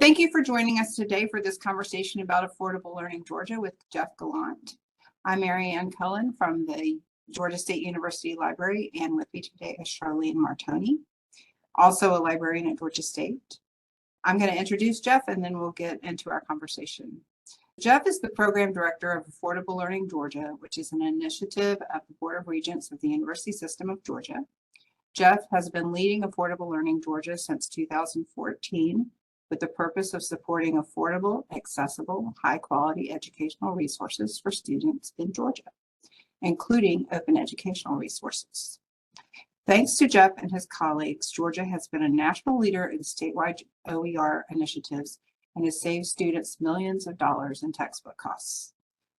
Thank you for joining us today for this conversation about Affordable Learning Georgia with Jeff Gallant. I'm Mary Ann Cullen from the Georgia State University Library, and with me today is Charlene Martoni, also a librarian at Georgia State. I'm going to introduce Jeff and then we'll get into our conversation. Jeff is the Program Director of Affordable Learning Georgia, which is an initiative of the Board of Regents of the University System of Georgia. Jeff has been leading Affordable Learning Georgia since 2014 with the purpose of supporting affordable, accessible, high-quality educational resources for students in Georgia, including open educational resources. Thanks to Jeff and his colleagues, Georgia has been a national leader in statewide OER initiatives and has saved students millions of dollars in textbook costs.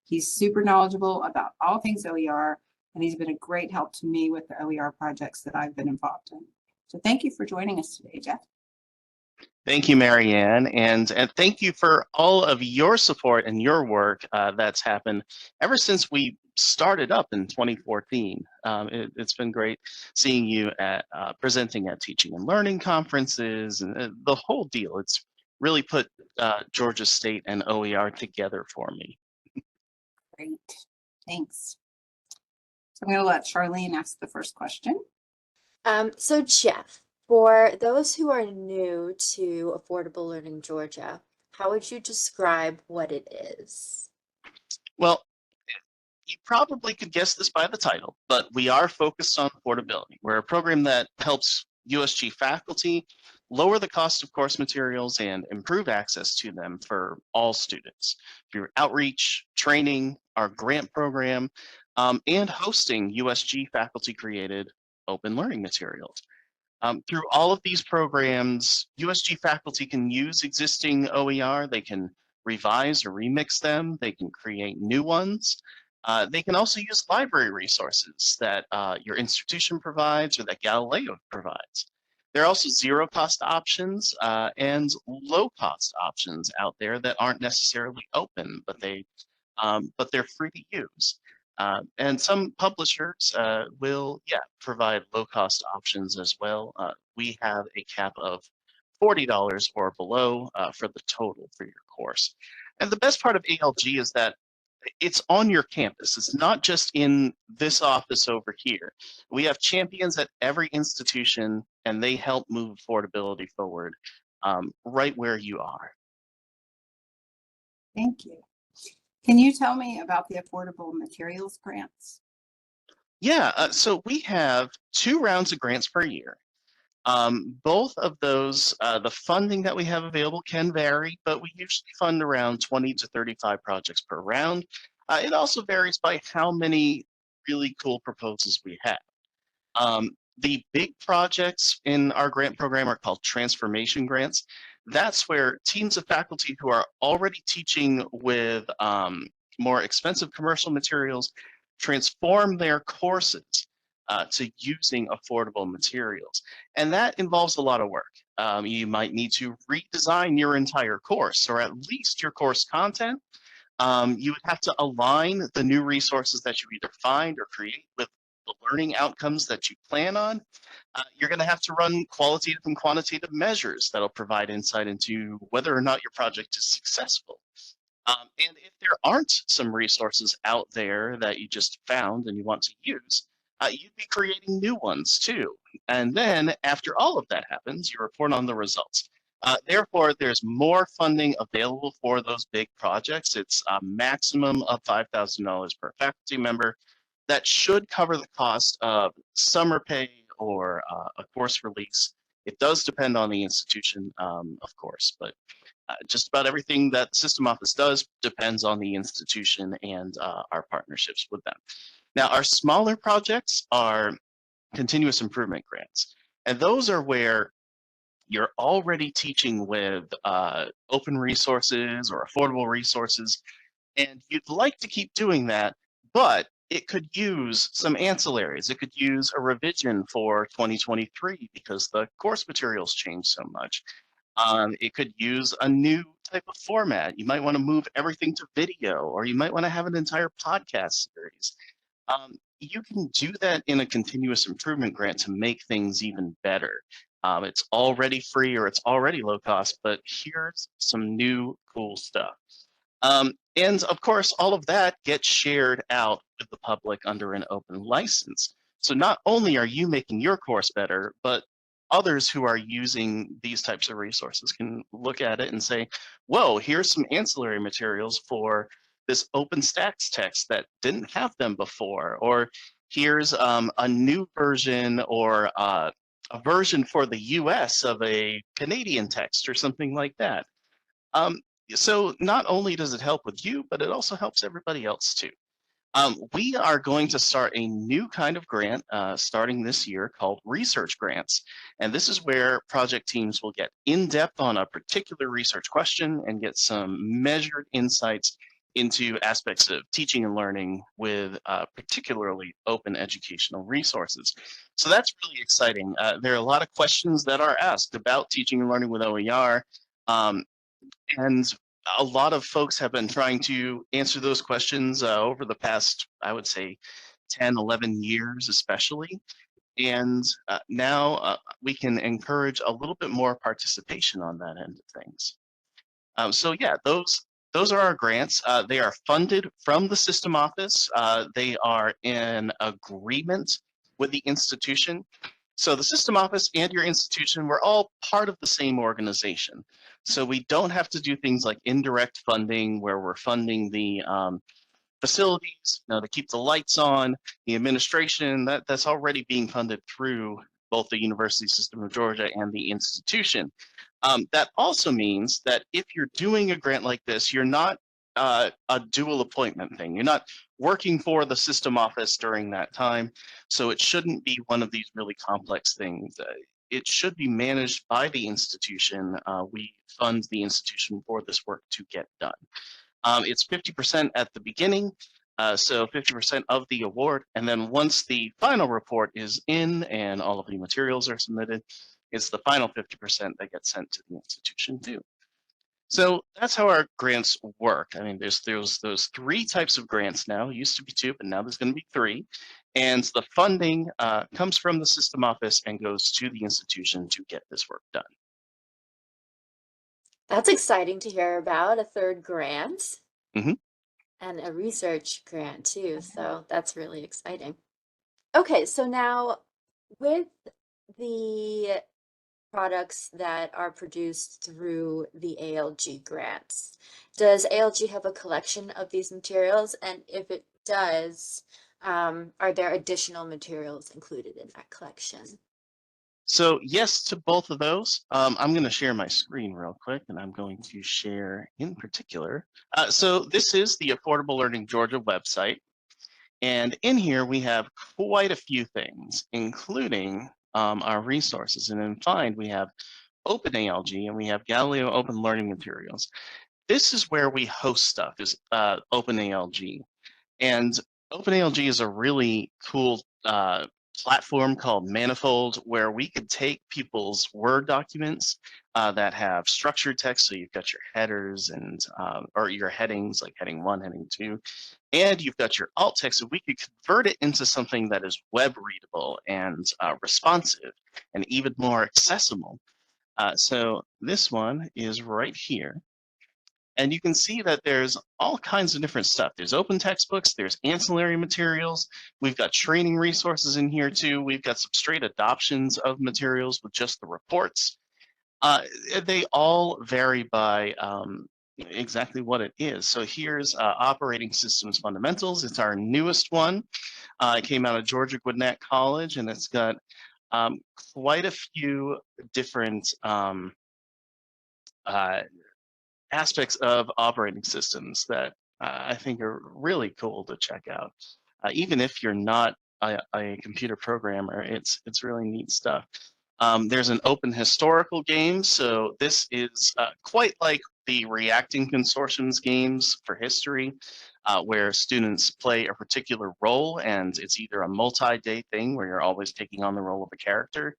He's super knowledgeable about all things OER, and he's been a great help to me with the OER projects that I've been involved in. So thank you for joining us today, Jeff. Thank you, Mary Ann, and thank you for all of your support and your work that's happened ever since we started up in 2014. It's been great seeing you at presenting at teaching and learning conferences and the whole deal. It's really put Georgia State and OER together for me. Great, thanks. So I'm going to let Charlene ask the first question. So Jeff, for those who are new to Affordable Learning Georgia, how would you describe what it is? Well, you probably could guess this by the title, but we are focused on affordability. We're a program that helps USG faculty lower the cost of course materials and improve access to them for all students through outreach, training, our grant program, and hosting USG faculty-created open learning materials. Through all of these programs, USG faculty can use existing OER, they can revise or remix them, they can create new ones. They can also use library resources that your institution provides or that Galileo provides. There are also zero-cost options and low-cost options out there that aren't necessarily open, but they're free to use. And some publishers will, provide low-cost options as well. We have a cap of $40 or below for the total for your course. And the best part of ALG is that it's on your campus. It's not just in this office over here. We have champions at every institution, and they help move affordability forward right where you are. Thank you. Can you tell me about the affordable materials grants? Yeah, so we have 2 rounds of grants per year. Both of those, the funding that we have available can vary, but we usually fund around 20 to 35 projects per round. It also varies by how many really cool proposals we have. The big projects in our grant program are called transformation grants. That's where teams of faculty who are already teaching with more expensive commercial materials transform their courses to using affordable materials. And that involves a lot of work. You might need to redesign your entire course, or at least your course content. You would have to align the new resources that you either find or create with the learning outcomes that you plan on. You're going to have to run qualitative and quantitative measures that'll provide insight into whether or not your project is successful. And if there aren't some resources out there that you just found and you want to use, you'd be creating new ones too. And then after all of that happens, you report on the results. Therefore, there's more funding available for those big projects. It's a maximum of $5,000 per faculty member. That should cover the cost of summer pay or a course release. It does depend on the institution, of course, but just about everything that the system office does depends on the institution and our partnerships with them. Now, our smaller projects are continuous improvement grants, and those are where you're already teaching with open resources or affordable resources, and you'd like to keep doing that, but it could use some ancillaries. It could use a revision for 2023 because the course materials change so much. It could use a new type of format. You might want to move everything to video, or you might want to have an entire podcast series. You can do that in a continuous improvement grant to make things even better. It's already free or it's already low cost, but here's some new cool stuff. And of course, all of that gets shared out with the public under an open license. So not only are you making your course better, but others who are using these types of resources can look at it and say, whoa, here's some ancillary materials for this OpenStax text that didn't have them before, or here's a new version or a version for the US of a Canadian text or something like that. Um, so not only does it help with you, but it also helps everybody else too. We are going to start a new kind of grant starting this year called research grants. And this is where project teams will get in depth on a particular research question and get some measured insights into aspects of teaching and learning with particularly open educational resources. So that's really exciting. There are a lot of questions that are asked about teaching and learning with OER. And a lot of folks have been trying to answer those questions over the past, I would say, 10, 11 years, especially. And now we can encourage a little bit more participation on that end of things. So yeah, those are our grants. They are funded from the system office. They are in agreement with the institution. So the system office and your institution, we're all part of the same organization. So we don't have to do things like indirect funding where we're funding the facilities, to keep the lights on, the administration, that's already being funded through both the University System of Georgia and the institution. That also means that if you're doing a grant like this, you're not a dual appointment thing. You're not working for the system office during that time. So it shouldn't be one of these really complex things. It should be managed by the institution. We fund the institution for this work to get done. It's 50% at the beginning, so 50% of the award. And then once the final report is in and all of the materials are submitted, it's the final 50% that gets sent to the institution too. So that's how our grants work. I mean, there's those three types of grants now. It used to be two, but now there's going to be three. And the funding comes from the system office and goes to the institution to get this work done. That's exciting to hear about, a third grant. Mhm. And a research grant too, so that's really exciting. Okay, so now with the products that are produced through the ALG grants, does ALG have a collection of these materials? And if it does, are there additional materials included in that collection? So yes to both of those. I'm going to share my screen real quick, and I'm going to share in particular. So this is the Affordable Learning Georgia website. And in here, we have quite a few things, including our resources. And in Find, we have OpenALG and we have Galileo Open Learning Materials. This is where we host stuff, is OpenALG. And OpenALG is a really cool platform called Manifold, where we could take people's Word documents that have structured text. So you've got your headers and or your headings, like heading 1, heading 2, and you've got your alt text. So we could convert it into something that is web readable and responsive and even more accessible. So this one is right here. And you can see that there's all kinds of different stuff. There's open textbooks, there's ancillary materials. We've got training resources in here too. We've got some straight adoptions of materials with just the reports. They all vary by exactly what it is. So here's Operating Systems Fundamentals. It's our newest one. It came out of Georgia Gwinnett College, and it's got quite a few different aspects of operating systems that I think are really cool to check out. Even if you're not a computer programmer, it's really neat stuff. There's an open historical game, so this is quite like the Reacting Consortium's games for history, where students play a particular role, and it's either a multi-day thing where you're always taking on the role of a character,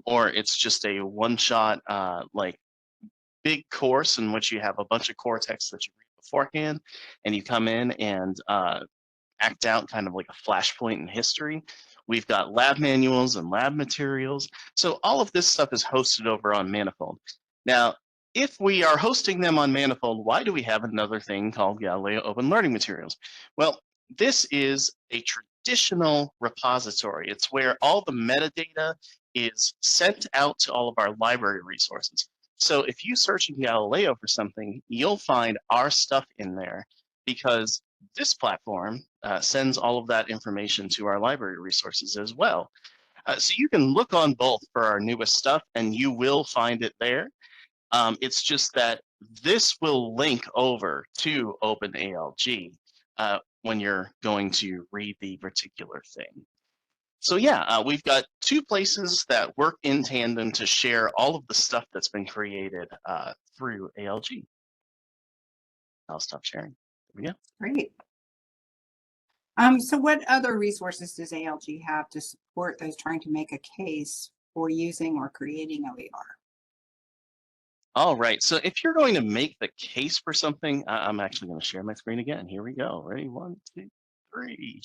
or it's just a one-shot like big course in which you have a bunch of core text that you read beforehand, and you come in and act out kind of like a flashpoint in history, We've got lab manuals and lab materials. So all of this stuff is hosted over on Manifold. Now, if we are hosting them on Manifold, why do we have another thing called Galileo Open Learning Materials? Well, this is a traditional repository. It's where all the metadata is sent out to all of our library resources. So if you search in Galileo for something, you'll find our stuff in there because this platform sends all of that information to our library resources as well. So you can look on both for our newest stuff and you will find it there. It's just that this will link over to OpenALG when you're going to read the particular thing. So yeah, we've got two places that work in tandem to share all of the stuff that's been created through ALG. I'll stop sharing. There we go. Great. So what other resources does ALG have to support those trying to make a case for using or creating OER? All right, so if you're going to make the case for something, I'm actually going to share my screen again. Here we go. Ready? 1, 2, 3.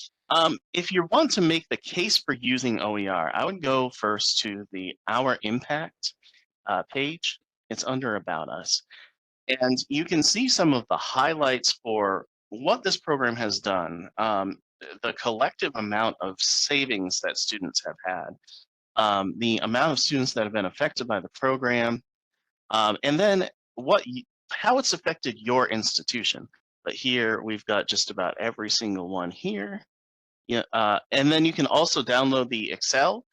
If you want to make the case for using OER, I would go first to the Our Impact page. It's under About Us. And you can see some of the highlights for what this program has done, the collective amount of savings that students have had, the amount of students that have been affected by the program, and then how it's affected your institution. But here we've got just about every single one here. Yeah, and then you can also download the Excel,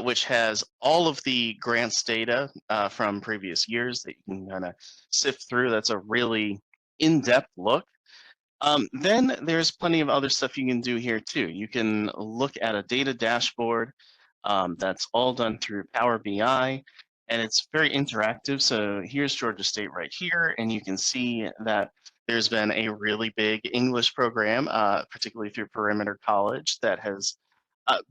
which has all of the grants data from previous years that you can kind of sift through. That's a really in-depth look. Then there's plenty of other stuff you can do here too. You can look at a data dashboard that's all done through Power BI, and it's very interactive. So here's Georgia State right here, and you can see that there's been a really big English program, particularly through Perimeter College, that has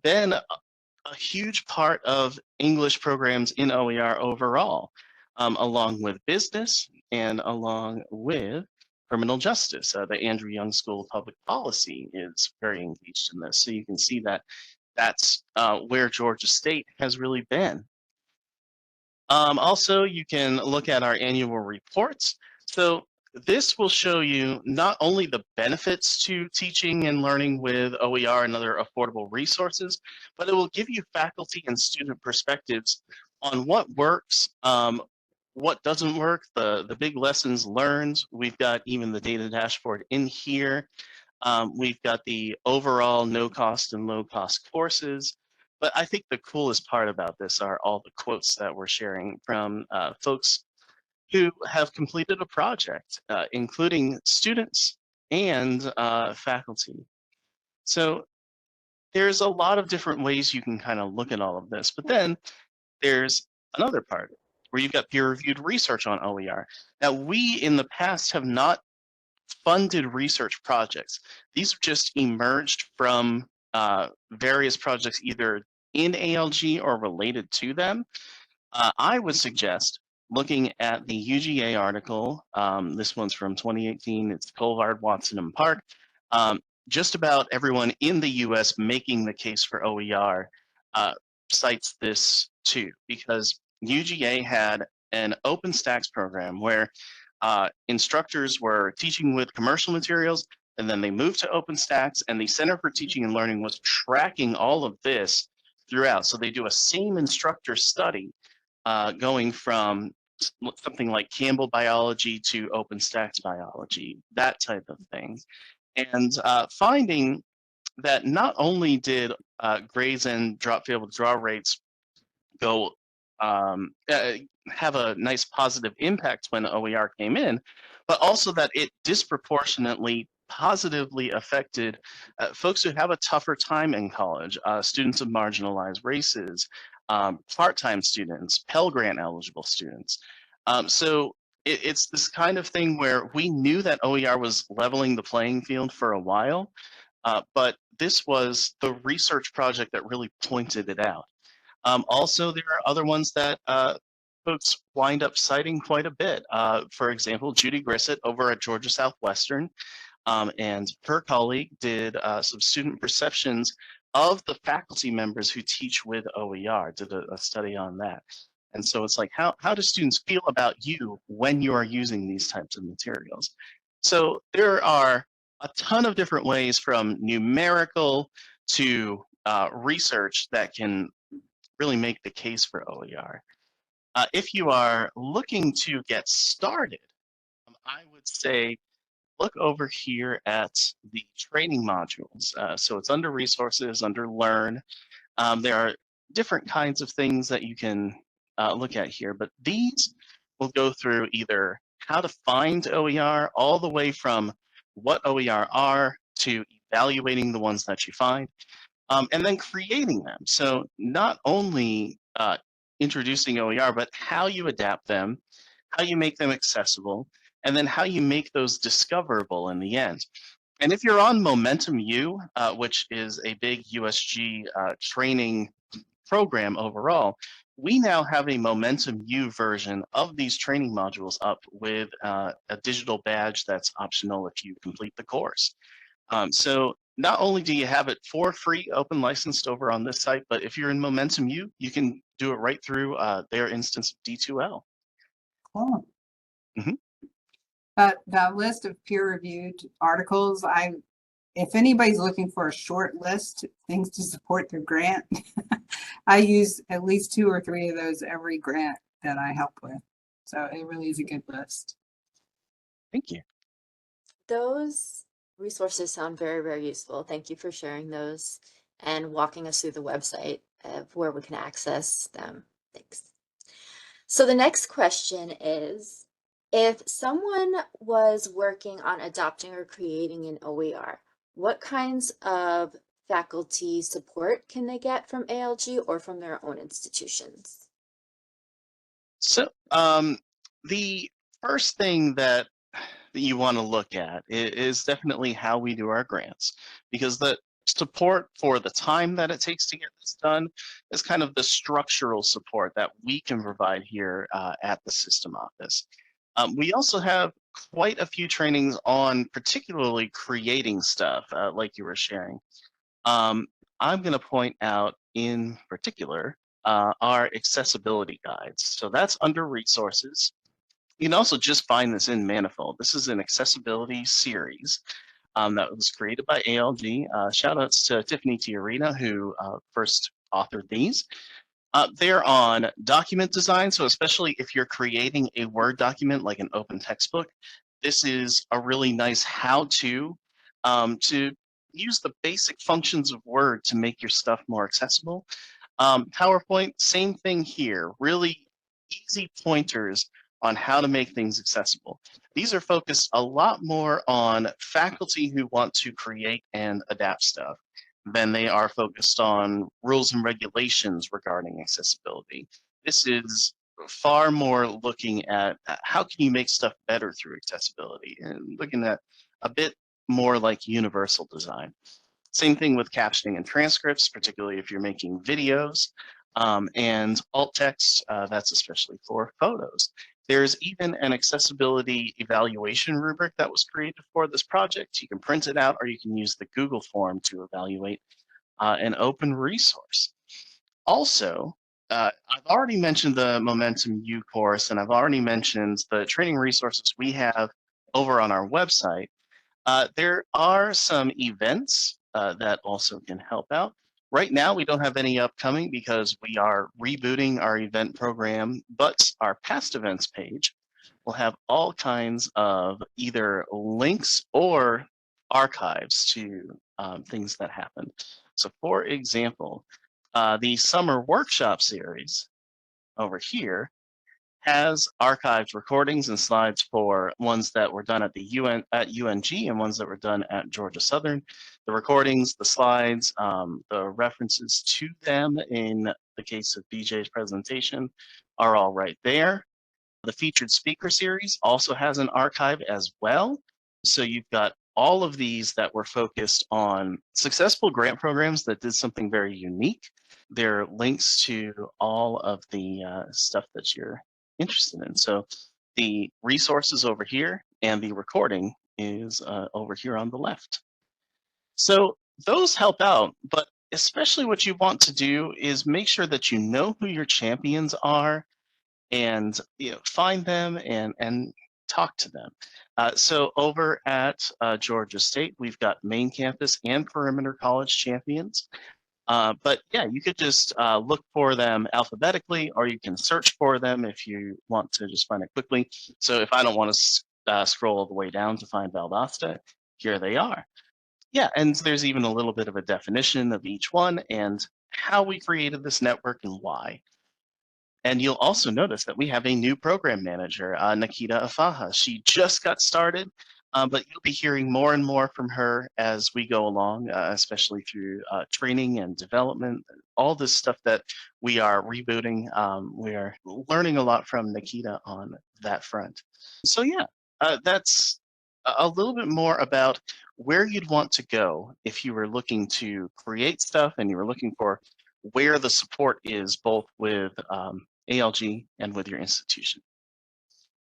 been a huge part of English programs in OER overall, along with business and along with criminal justice. The Andrew Young School of Public Policy is very engaged in this. So you can see that that's where Georgia State has really been. Also, you can look at our annual reports. So this will show you not only the benefits to teaching and learning with OER and other affordable resources, but it will give you faculty and student perspectives on what works, what doesn't work, the big lessons learned. We've got even the data dashboard in here. We've got the overall no cost and low cost courses. But I think the coolest part about this are all the quotes that we're sharing from folks who have completed a project, including students and faculty. So there's a lot of different ways you can kind of look at all of this. But then there's another part where you've got peer-reviewed research on OER. Now, we in the past have not funded research projects. These have just emerged from various projects either in ALG or related to them. I would suggest looking at the UGA article. This one's from 2018. It's Colvard, Watson, and Park. Just about everyone in the US making the case for OER cites this too, because UGA had an OpenStax program where instructors were teaching with commercial materials, and then they moved to OpenStax, and the Center for Teaching and Learning was tracking all of this throughout. So they do a same instructor study going from something like Campbell biology to OpenStax biology, that type of thing. And finding that not only did grades and failable draw rates go have a nice positive impact when OER came in, but also that it disproportionately positively affected folks who have a tougher time in college, students of marginalized races, part-time students, Pell Grant eligible students. So it's this kind of thing where we knew that OER was leveling the playing field for a while, but this was the research project that really pointed it out. Also, there are other ones that folks wind up citing quite a bit. For example, Judy Grissett over at Georgia Southwestern and her colleague did some student perceptions of the faculty members who teach with OER, did a study on that. And so it's like, how do students feel about you when you are using these types of materials? So there are a ton of different ways, from numerical to research, that can really make the case for OER. If you are looking to get started, I would say look over here at the training modules. So it's under resources, under learn. There are different kinds of things that you can look at here, but these will go through either how to find OER, all the way from what OER are to evaluating the ones that you find, and then creating them. So not only introducing OER, but how you adapt them, how you make them accessible, and then how you make those discoverable in the end. And if you're on Momentum U, which is a big USG training program overall, we now have a Momentum U version of these training modules up with a digital badge that's optional if you complete the course. So not only do you have it for free, open licensed over on this site, but if you're in Momentum U, you can do it right through their instance of D2L. Cool. Mhm. That list of peer-reviewed articles, if anybody's looking for a short list, things to support their grant, I use at least 2 or 3 of those every grant that I help with. So it really is a good list. Thank you. Those resources sound very, very useful. Thank you for sharing those and walking us through the website of where we can access them. Thanks. So the next question is, if someone was working on adopting or creating an OER, what kinds of faculty support can they get from ALG or from their own institutions? So the first thing that you want to look at is definitely how we do our grants, because the support for the time that it takes to get this done is kind of the structural support that we can provide here at the system office. We also have quite a few trainings on particularly creating stuff like you were sharing. I'm going to point out in particular our accessibility guides. So that's under resources. You can also just find this in Manifold. This is an accessibility series that was created by ALG. Shout outs to Tiffany Tiarina, who first authored these. They're on document design, so especially if you're creating a Word document like an open textbook, this is a really nice how-to to use the basic functions of Word to make your stuff more accessible. PowerPoint, same thing here, really easy pointers on how to make things accessible. These are focused a lot more on faculty who want to create and adapt stuff than they are focused on rules and regulations regarding accessibility. This is far more looking at how can you make stuff better through accessibility, and looking at a bit more like universal design. Same thing with captioning and transcripts, particularly if you're making videos, and alt text, that's especially for photos. There's even an accessibility evaluation rubric that was created for this project. You can print it out, or you can use the Google form to evaluate an open resource. Also, I've already mentioned the Momentum U course, and I've already mentioned the training resources we have over on our website. There are some events that also can help out. Right now, we don't have any upcoming because we are rebooting our event program, but our past events page will have all kinds of either links or archives to things that happened. So for example, the summer workshop series over here has archived recordings and slides for ones that were done at the UNG and ones that were done at Georgia Southern. The recordings, the slides, the references to them in the case of BJ's presentation are all right there. The featured speaker series also has an archive as well. So you've got all of these that were focused on successful grant programs that did something very unique. There are links to all of the stuff that you're interested in. So the resources over here and the recording is over here on the left. So those help out, but especially what you want to do is make sure that you know who your champions are and find them and talk to them. So over at Georgia State, we've got main campus and perimeter college champions. But yeah, you could just look for them alphabetically, or you can search for them if you want to just find it quickly. So if I don't want to scroll all the way down to find Valdosta, here they are. Yeah, and there's even a little bit of a definition of each one and how we created this network and why. And you'll also notice that we have a new program manager, Nikita Afaha. She just got started, but you'll be hearing more and more from her as we go along, especially through training and development, all this stuff that we are rebooting. We are learning a lot from Nikita on that front. So yeah, that's a little bit more about where you'd want to go if you were looking to create stuff and you were looking for where the support is both with ALG and with your institution.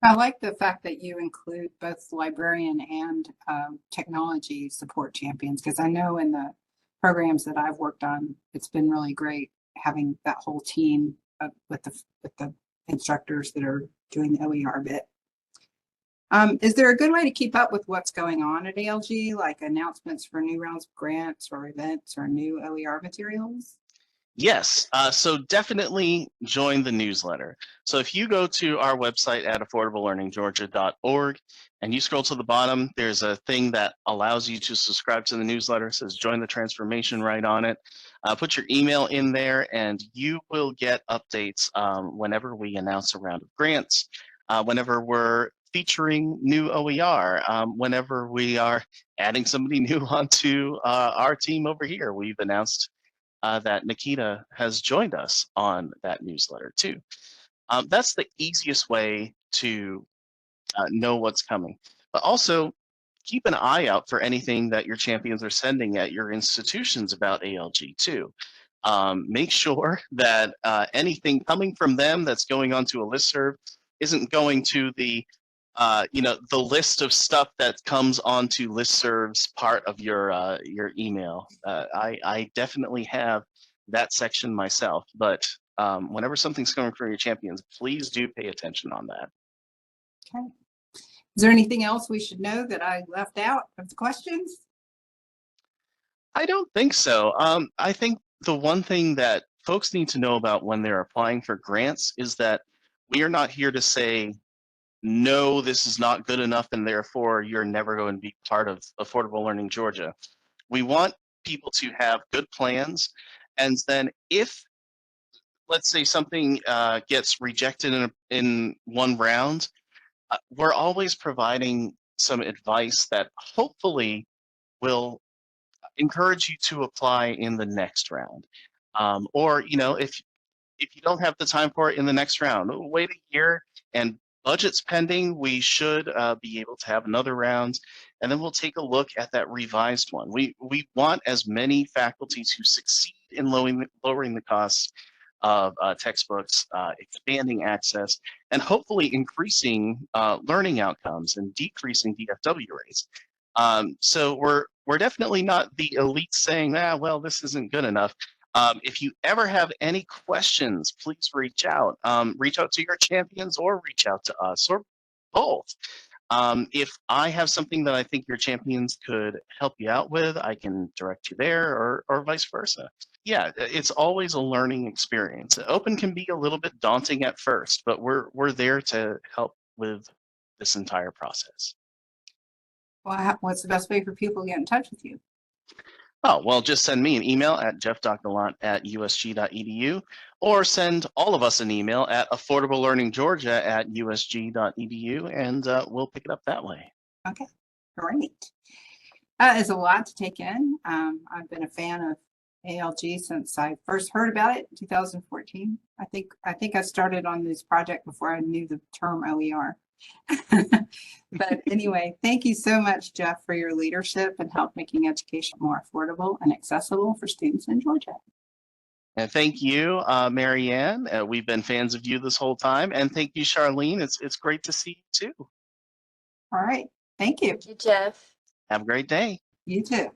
I like the fact that you include both librarian and technology support champions, because I know in the programs that I've worked on, it's been really great having that whole team with the instructors that are doing the OER bit. Is there a good way to keep up with what's going on at ALG, like announcements for new rounds of grants or events or new OER materials? Yes, so definitely join the newsletter. So if you go to our website at affordablelearninggeorgia.org and you scroll to the bottom, there's a thing that allows you to subscribe to the newsletter. It says join the transformation right on it. Put your email in there and you will get updates whenever we announce a round of grants, whenever we're featuring new OER, whenever we are adding somebody new onto our team over here. We've announced that Nikita has joined us on that newsletter too. That's the easiest way to know what's coming. But also keep an eye out for anything that your champions are sending at your institutions about ALG too. Make sure that anything coming from them that's going onto a listserv isn't going to the the list of stuff that comes onto listservs part of your email. I definitely have that section myself, but whenever something's coming from your champions, please do pay attention on that. Okay. Is there anything else we should know that I left out of the questions? I don't think so. I think the one thing that folks need to know about when they're applying for grants is that we are not here to say, no, this is not good enough, and therefore you're never going to be part of Affordable Learning Georgia. We want people to have good plans, and then if, let's say, something gets rejected in one round, we're always providing some advice that hopefully will encourage you to apply in the next round. Or, if you don't have the time for it in the next round, wait a year, and budget's pending, we should be able to have another round, and then we'll take a look at that revised one. We want as many faculties who succeed in lowering the costs of textbooks, expanding access, and hopefully increasing learning outcomes and decreasing DFW rates. So we're definitely not the elite saying, well, this isn't good enough. If you ever have any questions, please reach out. Reach out to your champions or reach out to us or both. If I have something that I think your champions could help you out with, I can direct you there or vice versa. Yeah, it's always a learning experience. Open can be a little bit daunting at first, but we're there to help with this entire process. Well, what's the best way for people to get in touch with you? Oh, well, just send me an email at jeff.gallant@usg.edu or send all of us an email at affordablelearninggeorgia@usg.edu, and we'll pick it up that way. Okay, great. That is a lot to take in. I've been a fan of ALG since I first heard about it in 2014. I think I started on this project before I knew the term OER. But anyway, thank you so much, Jeff, for your leadership and help making education more affordable and accessible for students in Georgia. And thank you, Marianne. We've been fans of you this whole time. And thank you, Charlene. It's great to see you too. All right. Thank you. Thank you, Jeff. Have a great day. You too.